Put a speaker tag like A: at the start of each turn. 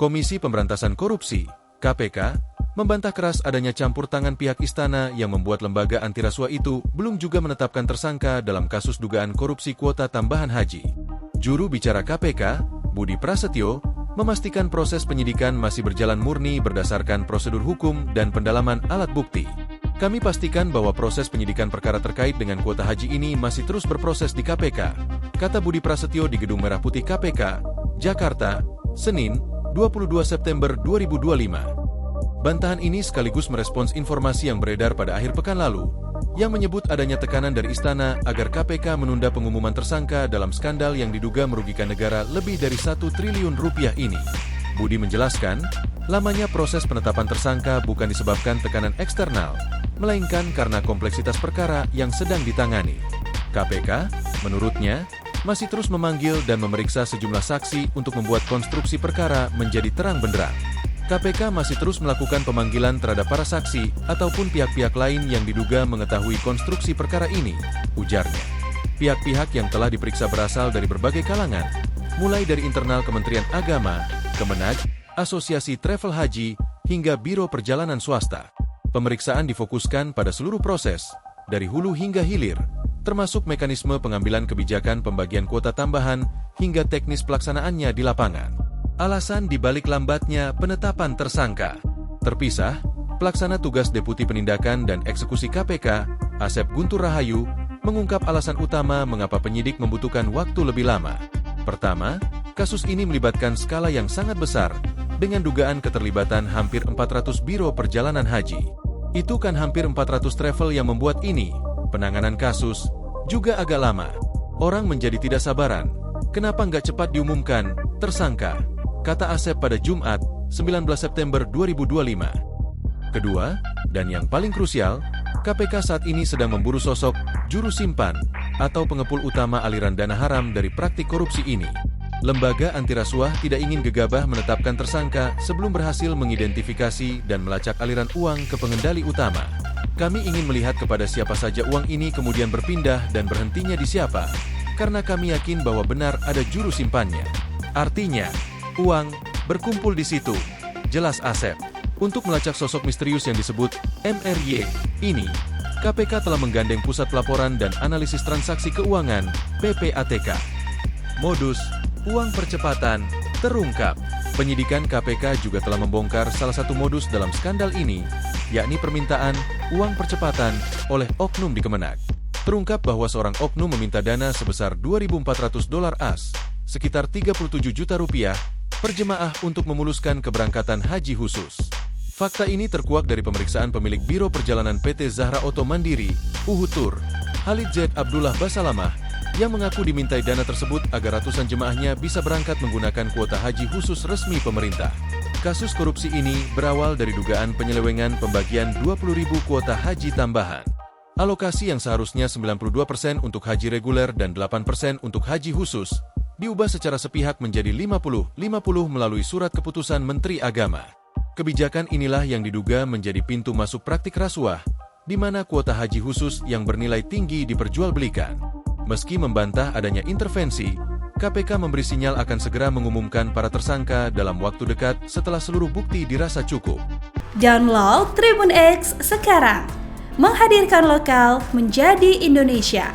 A: Komisi Pemberantasan Korupsi, KPK, membantah keras adanya campur tangan pihak istana yang membuat lembaga anti rasuah itu belum juga menetapkan tersangka dalam kasus dugaan korupsi kuota tambahan haji. Juru bicara KPK, Budi Prasetyo, memastikan proses penyidikan masih berjalan murni berdasarkan prosedur hukum dan pendalaman alat bukti. Kami pastikan bahwa proses penyidikan perkara terkait dengan kuota haji ini masih terus berproses di KPK, kata Budi Prasetyo di Gedung Merah Putih KPK, Jakarta, Senin, 22 September 2025. Bantahan ini sekaligus merespons informasi yang beredar pada akhir pekan lalu, yang menyebut adanya tekanan dari istana agar KPK menunda pengumuman tersangka dalam skandal yang diduga merugikan negara lebih dari 1 triliun rupiah ini. Budi menjelaskan, lamanya proses penetapan tersangka bukan disebabkan tekanan eksternal, melainkan karena kompleksitas perkara yang sedang ditangani. KPK, menurutnya, masih terus memanggil dan memeriksa sejumlah saksi untuk membuat konstruksi perkara menjadi terang benderang. KPK masih terus melakukan pemanggilan terhadap para saksi ataupun pihak-pihak lain yang diduga mengetahui konstruksi perkara ini, ujarnya. Pihak-pihak yang telah diperiksa berasal dari berbagai kalangan, mulai dari internal Kementerian Agama, Kemenag, Asosiasi Travel Haji, hingga Biro Perjalanan Swasta. Pemeriksaan difokuskan pada seluruh proses, dari hulu hingga hilir, termasuk mekanisme pengambilan kebijakan pembagian kuota tambahan hingga teknis pelaksanaannya di lapangan. Alasan dibalik lambatnya penetapan tersangka. Terpisah, Pelaksana Tugas Deputi Penindakan dan Eksekusi KPK, Asep Guntur Rahayu, mengungkap alasan utama mengapa penyidik membutuhkan waktu lebih lama. Pertama, kasus ini melibatkan skala yang sangat besar, dengan dugaan keterlibatan hampir 400 biro perjalanan haji. Itu kan hampir 400 travel yang membuat ini, penanganan kasus, juga agak lama. Orang menjadi tidak sabaran. Kenapa nggak cepat diumumkan, tersangka? Kata Asep pada Jumat, 19 September 2025. Kedua, dan yang paling krusial, KPK saat ini sedang memburu sosok juru simpan atau pengepul utama aliran dana haram dari praktik korupsi ini. Lembaga anti rasuah tidak ingin gegabah menetapkan tersangka sebelum berhasil mengidentifikasi dan melacak aliran uang ke pengendali utama. Kami ingin melihat kepada siapa saja uang ini kemudian berpindah dan berhentinya di siapa, karena kami yakin bahwa benar ada juru simpannya. Artinya, uang berkumpul di situ, jelas Asep. Untuk melacak sosok misterius yang disebut MRY ini, KPK telah menggandeng Pusat Pelaporan dan Analisis Transaksi Keuangan (PPATK). Modus uang percepatan terungkap. Penyidikan KPK juga telah membongkar salah satu modus dalam skandal ini, yakni permintaan uang percepatan oleh oknum di Kemenag. Terungkap bahwa seorang oknum meminta dana sebesar $2.400 AS, sekitar 37 juta rupiah, per jemaah untuk memuluskan keberangkatan haji khusus. Fakta ini terkuak dari pemeriksaan pemilik Biro Perjalanan PT Zahra Auto Mandiri, Uhutur, Khalid Z. Abdullah Basalamah, yang mengaku dimintai dana tersebut agar ratusan jemaahnya bisa berangkat menggunakan kuota haji khusus resmi pemerintah. Kasus korupsi ini berawal dari dugaan penyelewengan pembagian 20.000 kuota haji tambahan. Alokasi yang seharusnya 92% untuk haji reguler dan 8% untuk haji khusus, diubah secara sepihak menjadi 50-50 melalui surat keputusan Menteri Agama. Kebijakan inilah yang diduga menjadi pintu masuk praktik rasuah, di mana kuota haji khusus yang bernilai tinggi diperjualbelikan. Meski membantah adanya intervensi, KPK memberi sinyal akan segera mengumumkan para tersangka dalam waktu dekat setelah seluruh bukti dirasa cukup.
B: Download Tribun X sekarang, menghadirkan lokal menjadi Indonesia.